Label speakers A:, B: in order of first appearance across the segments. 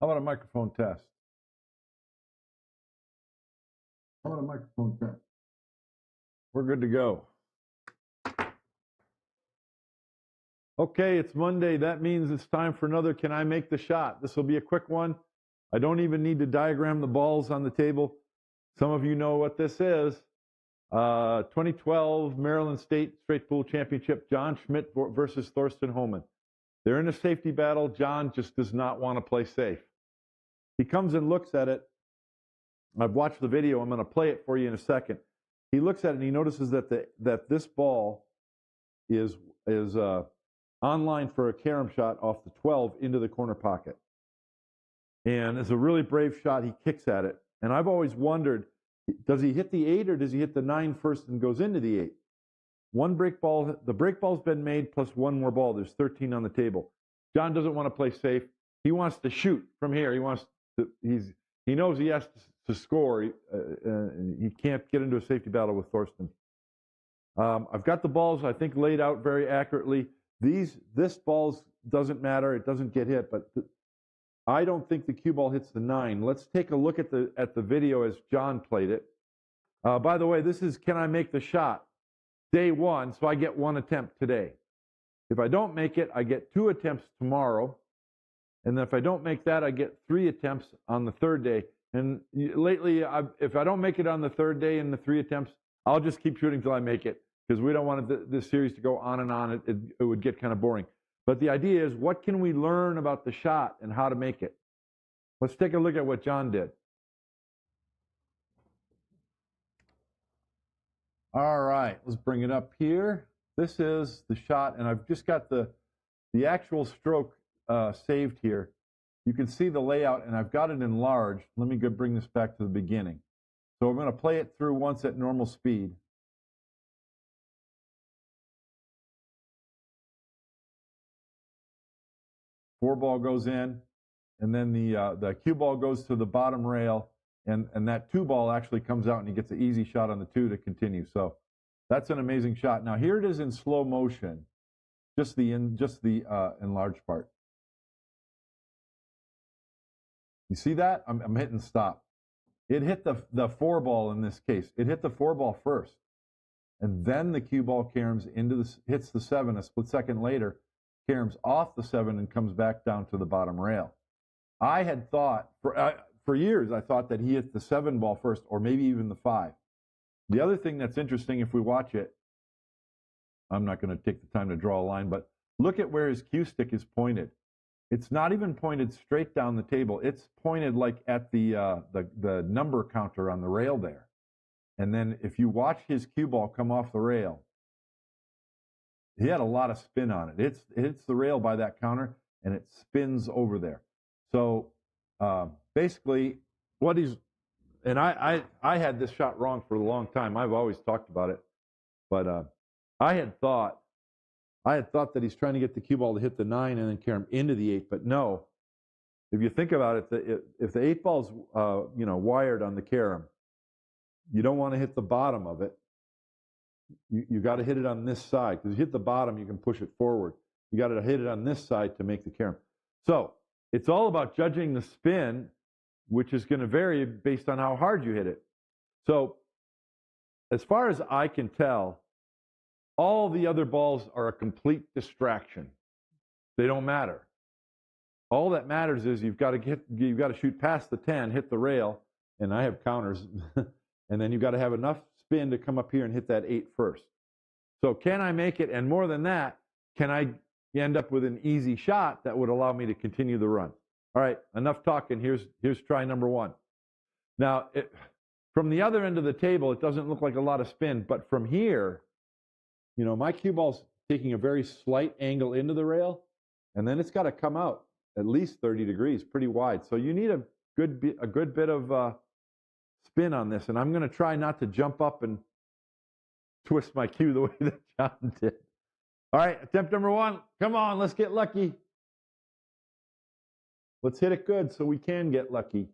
A: How about a microphone test? How about a microphone test? We're good to go. Okay, it's Monday. That means it's time for another Can I Make the Shot? This will be a quick one. I don't even need to diagram the balls on the table. Some of you know what this is. 2012 Maryland State Straight Pool Championship, John Schmidt versus Thorsten Hohman. They're in a safety battle. John just does not want to play safe. He comes and looks at it. I've watched the video. I'm going to play it for you in a second. He looks at it and he notices that this ball is online for a carom shot off the 12 into the corner pocket. And it's a really brave shot. He kicks at it. And I've always wondered, does he hit the 8 or does he hit the 9 first and goes into the 8? One break ball, the break ball's been made plus one more ball. There's 13 on the table. John doesn't want to play safe. He wants to shoot from here. He knows he has to score. He can't get into a safety battle with Thorsten. I've got the balls, I think, laid out very accurately. This ball doesn't matter. It doesn't get hit, but I don't think the cue ball hits the 9. Let's take a look at the video as John played it. By the way, this is Can I Make the Shot? Day 1, so I get 1 attempt today. If I don't make it, I get 2 attempts tomorrow. And then if I don't make that, I get 3 attempts on the 3rd day. And lately, if I don't make it on the 3rd day and the 3 attempts, I'll just keep shooting till I make it, because we don't want this series to go on and on. It would get kind of boring. But the idea is, what can we learn about the shot and how to make it? Let's take a look at what John did. All right, let's bring it up here. This is the shot, and I've just got the actual stroke saved here. You can see the layout, and I've got it enlarged. Let me bring this back to the beginning. So we're going to play it through once at normal speed. Four ball goes in, and then the cue ball goes to the bottom rail, and that 2 ball actually comes out, and he gets an easy shot on the 2 to continue. So that's an amazing shot. Now here it is in slow motion, just the enlarged part. You see that? I'm hitting stop. It hit the 4 ball in this case. It hit the 4 ball first, and then the cue ball caroms hits the 7 a split second later. Caroms off the 7 and comes back down to the bottom rail. I had thought, for years, I thought that he hit the 7 ball first, or maybe even the 5. The other thing that's interesting, if we watch it, I'm not going to take the time to draw a line, but look at where his cue stick is pointed. It's not even pointed straight down the table. It's pointed like at the number counter on the rail there. And then if you watch his cue ball come off the rail, he had a lot of spin on it. It hits the rail by that counter, and it spins over there. So basically, and I had this shot wrong for a long time. I've always talked about it, but I had thought that he's trying to get the cue ball to hit the 9 and then carom into the 8. But no, if you think about it, if the 8 ball's wired on the carom, you don't want to hit the bottom of it. You got to hit it on this side, because if you hit the bottom, you can push it forward. You got to hit it on this side to make the carom. So it's all about judging the spin, which is going to vary based on how hard you hit it. So as far as I can tell, all the other balls are a complete distraction. They don't matter. All that matters is you've got to shoot past the 10, hit the rail, and I have counters, and then you've got to have enough spin to come up here and hit that 8 first. So can I make it? And more than that, can I end up with an easy shot that would allow me to continue the run? All right, enough talking. Here's try number 1. Now, from the other end of the table, it doesn't look like a lot of spin, but from here, my cue ball's taking a very slight angle into the rail, and then it's got to come out at least 30 degrees, pretty wide. So you need a good bit of spin on this, and I'm going to try not to jump up and twist my cue the way that John did. All right, attempt number 1. Come on, let's get lucky. Let's hit it good so we can get lucky.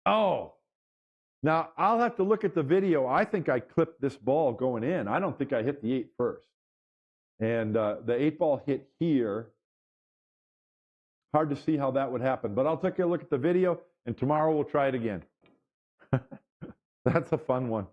A: Oh, now I'll have to look at the video. I think I clipped this ball going in. I don't think I hit the 8 first. And the 8-ball hit here. Hard to see how that would happen, but I'll take a look at the video, and tomorrow we'll try it again. That's a fun one.